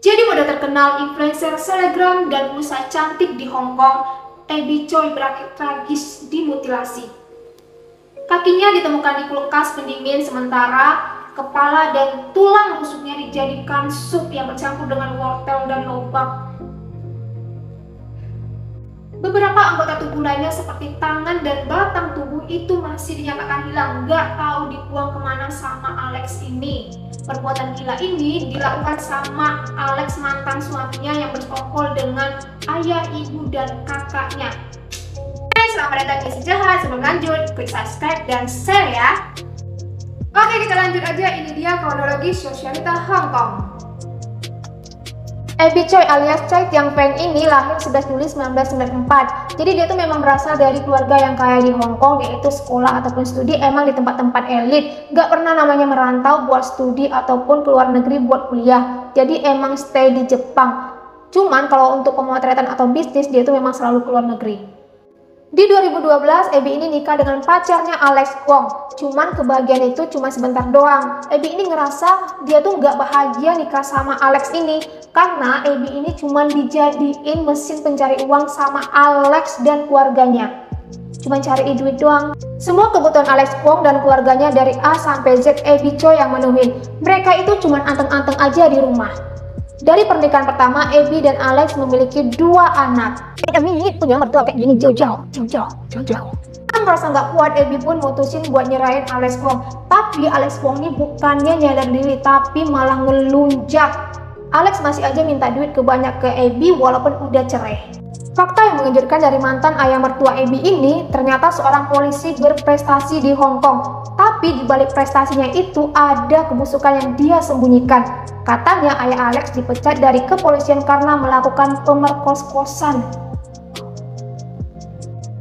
Jadi model terkenal, influencer, selebgram, dan pengusaha cantik di Hong Kong, Abby Choi berakhir tragis dimutilasi. Kakinya ditemukan di kulkas pendingin sementara kepala dan tulang rusuknya dijadikan sup yang bercampur dengan wortel dan lobak. Beberapa anggota tubuh lainnya seperti tangan dan batang tubuh itu masih dinyatakan hilang, nggak tahu dibuang kemana sama Alex ini. Perbuatan gila ini dilakukan sama Alex, mantan suaminya yang bersekongkol dengan ayah, ibu, dan kakaknya. Selamat datang di Si Jahat. Sebelum lanjut, klik subscribe dan share ya. Oke, kita lanjut aja. Ini dia kronologi sosialita Hong Kong. Abby Choi alias Choi Tiang Feng ini lahir 11 Juli 1994. Jadi dia tuh memang berasal dari keluarga yang kaya di Hong Kong, yaitu sekolah ataupun studi emang di tempat-tempat elit. Gak pernah namanya merantau buat studi ataupun keluar negeri buat kuliah. Jadi emang stay di Jepang. Cuman kalau untuk pemotretan atau bisnis dia tuh memang selalu keluar negeri. Di 2012, Abby ini nikah dengan pacarnya Alex Kwong. Cuman kebahagiaan itu cuma sebentar doang. Abby ini ngerasa dia tuh nggak bahagia nikah sama Alex ini karena Abby ini cuma dijadiin mesin pencari uang sama Alex dan keluarganya. Cuma cari duit doang. Semua kebutuhan Alex Kwong dan keluarganya dari A sampai Z Abby Choi yang menuhin. Mereka itu cuma anteng-anteng aja di rumah. Dari pernikahan pertama, Abby dan Alex memiliki 2 anak. Ini punya mertua kayak gini, jauh-jauh. Kan merasa nggak kuat, Abby pun mutusin buat nyerahin Alex Kwong. Tapi Alex Kwong ini bukannya nyadar diri, tapi malah ngelunjak. Alex masih aja minta duit kebanyak ke Abby walaupun udah cerai. Fakta yang mengejutkan dari mantan ayah mertua Abby ini, ternyata seorang polisi berprestasi di Hong Kong. Tapi di balik prestasinya itu ada kebusukan yang dia sembunyikan. Katanya ayah Alex dipecat dari kepolisian karena melakukan pemerkosaan.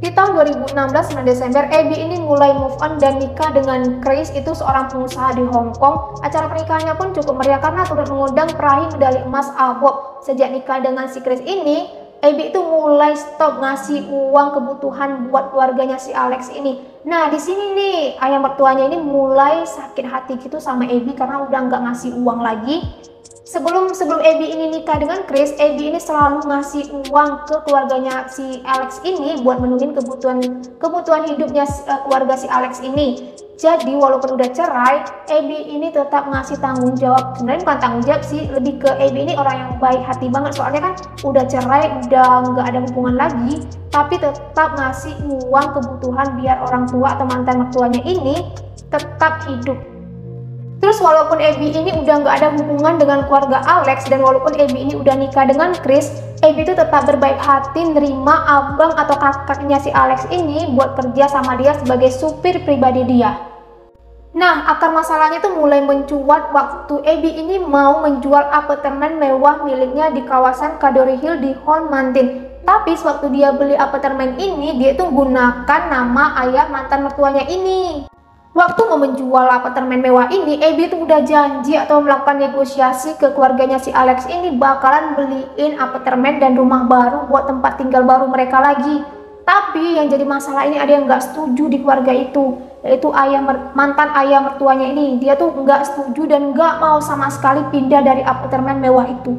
Di tahun 2016, 9 Desember, Abby ini mulai move on dan nikah dengan Chris, itu seorang pengusaha di Hong Kong. Acara pernikahannya pun cukup meriah karena turut mengundang peraih medali emas AWOC. Sejak nikah dengan si Chris ini, Abby itu mulai stop ngasih uang kebutuhan buat keluarganya si Alex ini. Nah, di sini nih ayah mertuanya ini mulai sakit hati gitu sama Abby karena udah nggak ngasih uang lagi. Sebelum Abby ini nikah dengan Chris, Abby ini selalu ngasih uang ke keluarganya si Alex ini buat menuhin kebutuhan hidupnya keluarga si Alex ini. Jadi walaupun udah cerai, Abby ini tetap ngasih tanggung jawab. Sebenarnya bukan tanggung jawab sih, lebih ke Abby ini orang yang baik hati banget. Soalnya kan udah cerai, udah nggak ada hubungan lagi, tapi tetap ngasih uang kebutuhan biar orang tua atau mantan mertuanya ini tetap hidup. Terus walaupun Abby ini udah nggak ada hubungan dengan keluarga Alex dan walaupun Abby ini udah nikah dengan Chris, Abby itu tetap berbaik hati nerima abang atau kakaknya si Alex ini buat kerja sama dia sebagai supir pribadi dia. Nah, akar masalahnya tuh mulai mencuat waktu Abby ini mau menjual apartemen mewah miliknya di kawasan Cadbury Hill di Hon Mantin. Tapi sewaktu dia beli apartemen ini, dia tuh gunakan nama ayah mantan mertuanya ini. Waktu mau menjual apartemen mewah ini, Abby itu udah janji atau melakukan negosiasi ke keluarganya si Alex ini bakalan beliin apartemen dan rumah baru buat tempat tinggal baru mereka lagi. Tapi yang jadi masalah ini ada yang nggak setuju di keluarga itu, yaitu mantan ayah mertuanya ini. Dia tuh nggak setuju dan nggak mau sama sekali pindah dari apartemen mewah itu.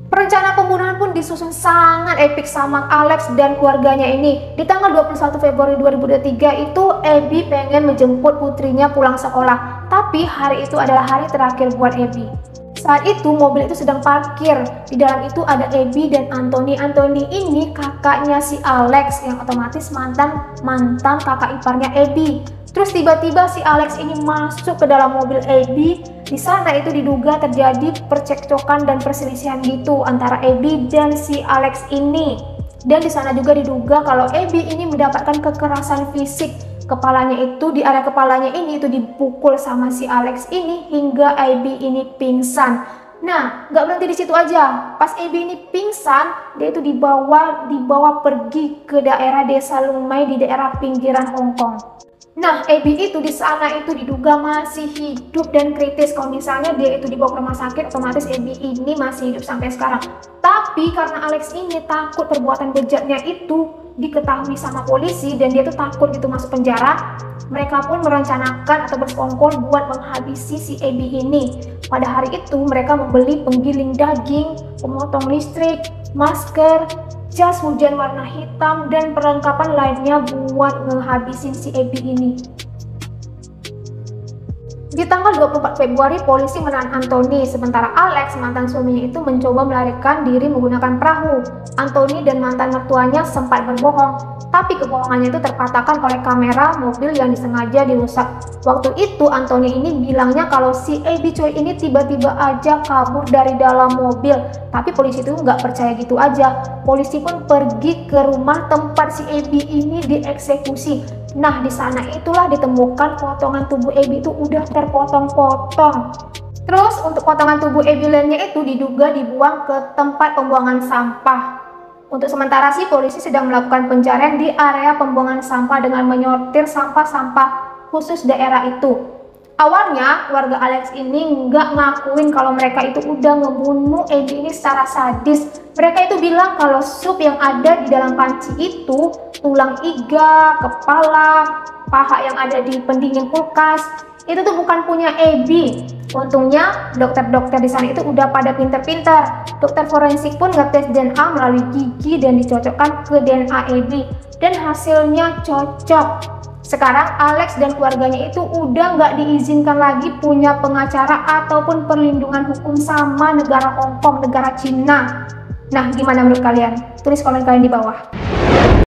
Perencanaan pembunuhan pun disusun sangat epik sama Alex dan keluarganya ini. Di tanggal 21 Februari 2023 itu Abby pengen menjemput putrinya pulang sekolah. Tapi hari itu adalah hari terakhir buat Abby. Saat itu mobil itu sedang parkir. Di dalam itu ada Abby dan Anthony. Anthony ini kakaknya si Alex yang otomatis mantan kakak iparnya Abby. Terus tiba-tiba si Alex ini masuk ke dalam mobil Abby. Di sana itu diduga terjadi percekcokan dan perselisihan gitu antara Abby dan si Alex ini. Dan di sana juga diduga kalau Abby ini mendapatkan kekerasan fisik. Di area kepalanya ini itu dipukul sama si Alex ini hingga Abby ini pingsan. Nah, nggak berhenti di situ aja. Pas Abby ini pingsan, dia itu dibawa pergi ke daerah desa Lumai di daerah pinggiran Hong Kong. Nah, Abby itu di sana itu diduga masih hidup dan kritis. Kalau misalnya dia itu dibawa ke rumah sakit, otomatis Abby ini masih hidup sampai sekarang. Tapi karena Alex ini takut perbuatan bejatnya itu, diketahui sama polisi dan dia tuh takut gitu masuk penjara, mereka pun merencanakan atau bersekongkol buat menghabisi si Abby ini. Pada hari itu mereka membeli penggiling daging, pemotong listrik, masker, jas hujan warna hitam, dan perlengkapan lainnya buat ngehabisin si Abby ini. Di tanggal 24 Februari, polisi menahan Anthony, sementara Alex, mantan suaminya itu mencoba melarikan diri menggunakan perahu. Anthony dan mantan mertuanya sempat berbohong, tapi kebohongannya itu terpatahkan oleh kamera mobil yang disengaja dirusak. Waktu itu Anthony ini bilangnya kalau si Abby Choi ini tiba-tiba aja kabur dari dalam mobil, tapi polisi itu nggak percaya gitu aja. Polisi pun pergi ke rumah tempat si Abby ini dieksekusi. Nah, di sana itulah ditemukan potongan tubuh Abby itu udah terpotong-potong. Terus untuk potongan tubuh Abby lainnya itu diduga dibuang ke tempat pembuangan sampah. Untuk sementara sih polisi sedang melakukan pencarian di area pembuangan sampah dengan menyortir sampah-sampah khusus daerah itu. Awalnya keluarga Alex ini nggak ngakuin kalau mereka itu udah ngebunuh Abby ini secara sadis. Mereka itu bilang kalau sup yang ada di dalam panci itu, tulang iga, kepala, paha yang ada di pendingin kulkas, itu tuh bukan punya Abby. Untungnya dokter-dokter di sana itu udah pada pinter-pinter. Dokter forensik pun ngetes DNA melalui gigi dan dicocokkan ke DNA Abby, dan hasilnya cocok. Sekarang Alex dan keluarganya itu udah nggak diizinkan lagi punya pengacara ataupun perlindungan hukum sama negara Hong Kong, negara Cina. Nah, gimana menurut kalian? Tulis komen kalian di bawah.